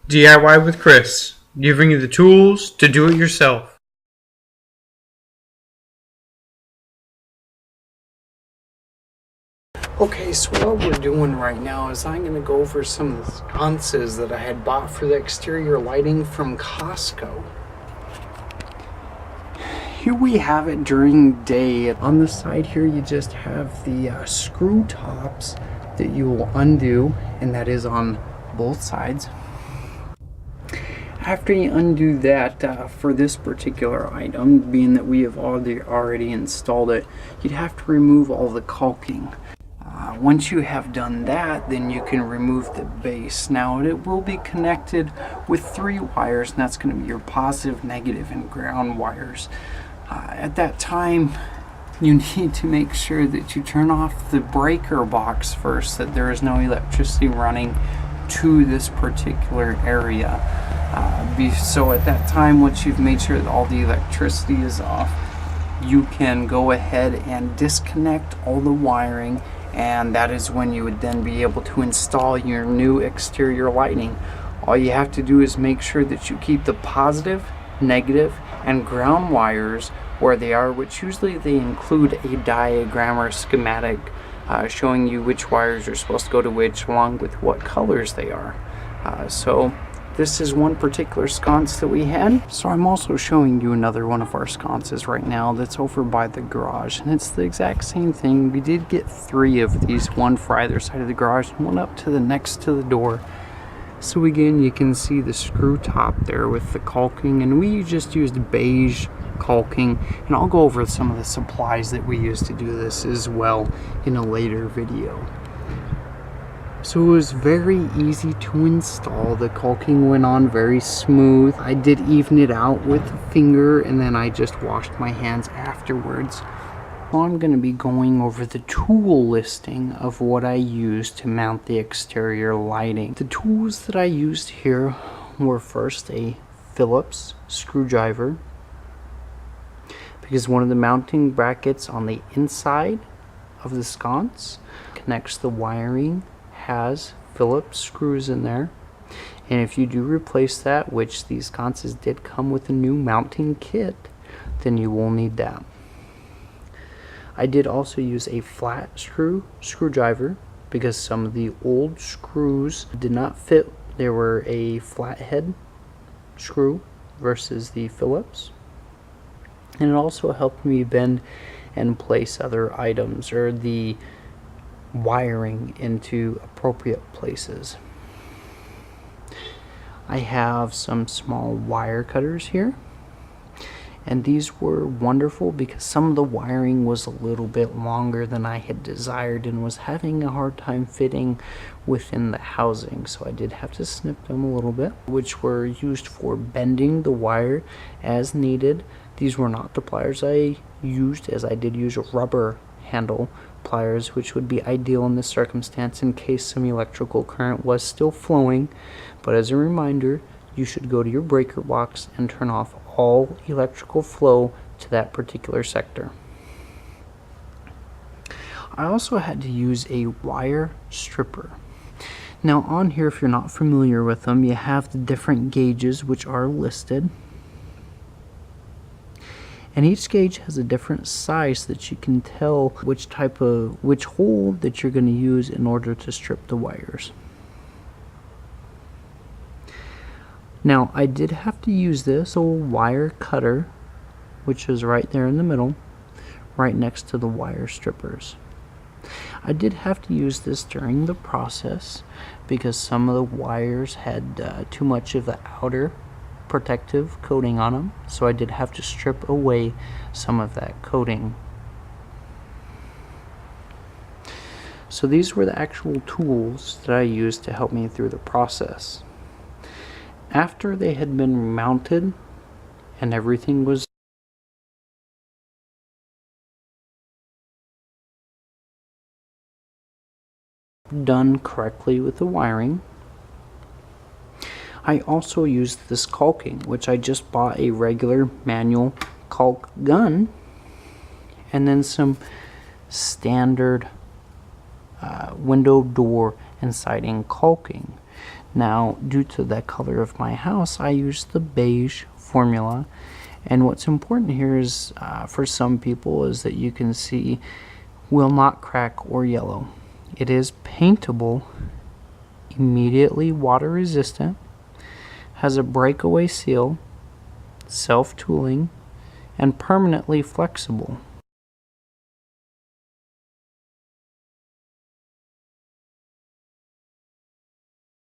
DIY with Chris, giving you the tools to do it yourself. Okay, so what we're doing right now is I'm going to go over some of the sconces that I had bought for the exterior lighting from Costco. Here we have it during day. On the side here you just have the screw tops that you will undo, and that is on both sides. After you undo that, for this particular item, being that we have already installed it, you'd have to remove all the caulking. Once you have done that, then you can remove the base. Now it will be connected with 3 wires, and that's going to be your positive, negative, and ground wires. At that time, you need to make sure that you turn off the breaker box first, that there is no electricity running to this particular area. So at that time, once you've made sure that all the electricity is off, you can go ahead and disconnect all the wiring, and that is when you would then be able to install your new exterior lighting. All you have to do is make sure that you keep the positive, negative, and ground wires where they are, which usually they include a diagram or schematic showing you which wires are supposed to go to which, along with what colors they are. So this is one particular sconce that we had. So I'm also showing you another one of our sconces right now that's over by the garage, and it's the exact same thing. We did get 3 of these, one for either side of the garage and one up to the next to the door. So again, you can see the screw top there with the caulking, and we just used beige caulking, and I'll go over some of the supplies that we used to do this as well in a later video. So it was very easy to install. The caulking went on very smooth. I did even it out with a finger, and then I just washed my hands afterwards. Well, I'm going to be going over the tool listing of what I used to mount the exterior lighting. The tools that I used here were first a Phillips screwdriver, because one of the mounting brackets on the inside of the sconce connects the wiring, has Phillips screws in there, and if you do replace that, which these sconces did come with a new mounting kit, then you will need that. I did also use a flat screwdriver because some of the old screws did not fit. They were a flathead screw versus the Phillips, and it also helped me bend and place other items or the wiring into appropriate places. I have some small wire cutters here, and these were wonderful because some of the wiring was a little bit longer than I had desired and was having a hard time fitting within the housing, so I did have to snip them a little bit, which were used for bending the wire as needed. These were not the pliers I used, as I did use rubber handle pliers, which would be ideal in this circumstance in case some electrical current was still flowing. But as a reminder, you should go to your breaker box and turn off all electrical flow to that particular sector. I also had to use a wire stripper. Now on here, if you're not familiar with them, you have the different gauges which are listed, and each gauge has a different size that you can tell which hole that you're going to use in order to strip the wires. Now I did have to use this old wire cutter, which is right there in the middle, right next to the wire strippers. I did have to use this during the process because some of the wires had too much of the outer protective coating on them, so I did have to strip away some of that coating. So these were the actual tools that I used to help me through the process. After they had been mounted and everything was done correctly with the wiring, I also used this caulking, which I just bought a regular manual caulk gun, and then some standard window, door, and siding caulking. Now, due to the color of my house, I use the beige formula. And what's important here is, for some people, is that you can see will not crack or yellow. It is paintable, immediately water resistant, has a breakaway seal, self-tooling, and permanently flexible.